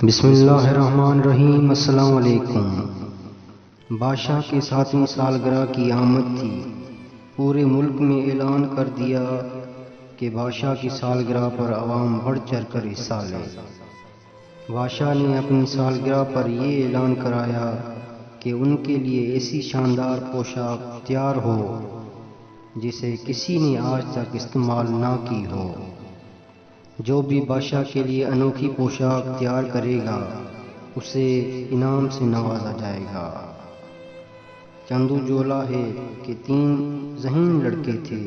بسم اللہ الرحمن الرحیم۔ السلام علیکم۔ بادشاہ کی 7ویں سالگرہ کی آمد تھی۔ پورے ملک میں اعلان کر دیا کہ بادشاہ کی سالگرہ پر عوام بڑھ چڑھ کر حصہ لے۔ بادشاہ نے اپنی سالگرہ پر یہ اعلان کرایا کہ ان کے لیے ایسی شاندار پوشاک تیار ہو جسے کسی نے آج تک استعمال نہ کی ہو۔ جو بھی بادشاہ کے لیے انوکھی پوشاک تیار کرے گا اسے انعام سے نوازا جائے گا۔ چندو جولا ہے کہ 3 ذہین لڑکے تھے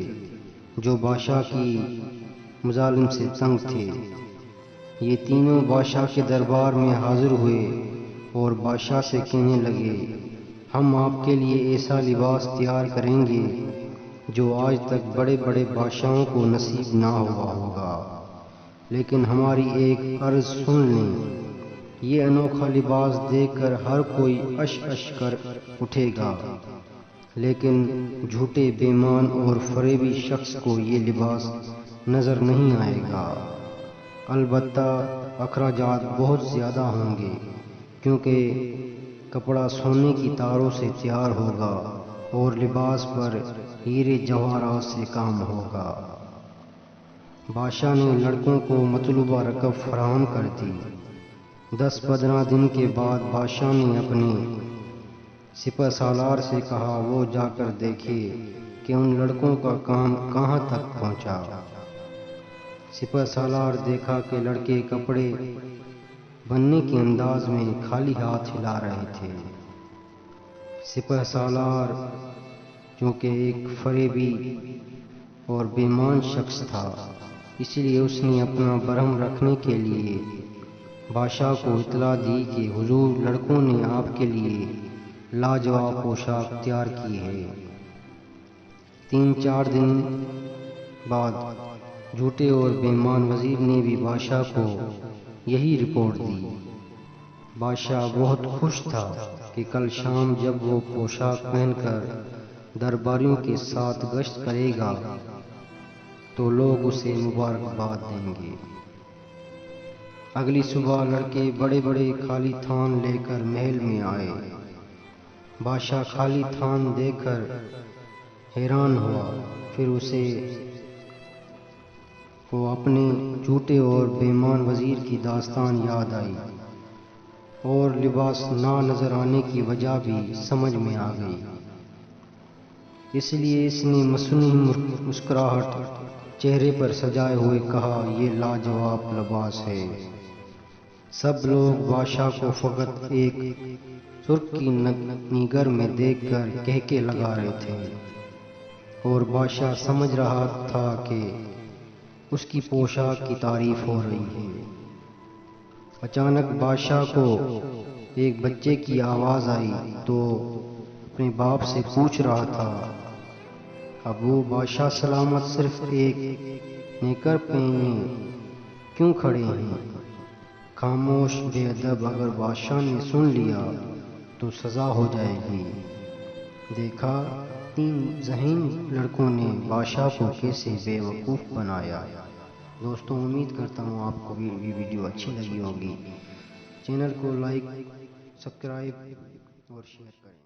جو بادشاہ کی مظالم سے تنگ تھے۔ یہ تینوں بادشاہ کے دربار میں حاضر ہوئے اور بادشاہ سے کہنے لگے، ہم آپ کے لیے ایسا لباس تیار کریں گے جو آج تک بڑے بڑے بادشاہوں کو نصیب نہ ہوا ہوگا، لیکن ہماری ایک عرض سن لیں۔ یہ انوکھا لباس دیکھ کر ہر کوئی اش اش کر اٹھے گا، لیکن جھوٹے بےمان اور فریبی شخص کو یہ لباس نظر نہیں آئے گا۔ البتہ اخراجات بہت زیادہ ہوں گے، کیونکہ کپڑا سونے کی تاروں سے تیار ہوگا اور لباس پر ہیرے جواہرات سے کام ہوگا۔ بادشاہ نے لڑکوں کو مطلوبہ رقم فراہم کر دی۔ 10-15 دن کے بعد بادشاہ نے اپنے سپہ سالار سے کہا وہ جا کر دیکھے کہ ان لڑکوں کا کام کہاں تک پہنچا۔ سپہ سالار دیکھا کہ لڑکے کپڑے بننے کے انداز میں خالی ہاتھ ہلا رہے تھے۔ سپہ سالار چونکہ ایک فریبی اور بےمان شخص تھا، اس لیے اس نے اپنا برہم رکھنے کے لیے بادشاہ کو اطلاع دی کہ حضور، لڑکوں نے آپ کے لیے لاجواب پوشاک تیار کی ہے۔ 3-4 دن بعد جھوٹے اور بےمان وزیر نے بھی بادشاہ کو یہی رپورٹ دی۔ بادشاہ بہت خوش تھا کہ کل شام جب وہ پوشاک پہن کر درباریوں کے ساتھ گشت کرے گا تو لوگ اسے مبارکباد دیں گے۔ اگلی صبح لڑکے بڑے بڑے خالی تھان لے کر محل میں آئے۔ بادشاہ خالی تھان دیکھ کر حیران ہوا، پھر اسے کو اپنے جھوٹے اور بےمان وزیر کی داستان یاد آئی اور لباس نہ نظر آنے کی وجہ بھی سمجھ میں آ گئی۔ اس لیے اس نے مصنوعی مسکراہٹ چہرے پر سجائے ہوئے کہا، یہ لاجواب لباس ہے۔ سب لوگ بادشاہ کو فقط ایک سرخ کی نیگر میں دیکھ کر کہکے لگا رہے تھے اور بادشاہ سمجھ رہا تھا کہ اس کی پوشاک کی تعریف ہو رہی ہے۔ اچانک بادشاہ کو ایک بچے کی آواز آئی تو اپنے باپ سے پوچھ رہا تھا، ابو، بادشاہ سلامت صرف ایک نیکر پہنے کیوں کھڑے ہیں؟ خاموش بے ادب، اگر بادشاہ نے سن لیا تو سزا ہو جائے گی۔ دیکھا 3 ذہین لڑکوں نے بادشاہ کو کیسے بے وقوف بنایا۔ دوستوں، امید کرتا ہوں آپ کو بھی ویڈیو اچھی لگی ہوگی۔ چینل کو لائک، سبسکرائب اور شیئر کریں۔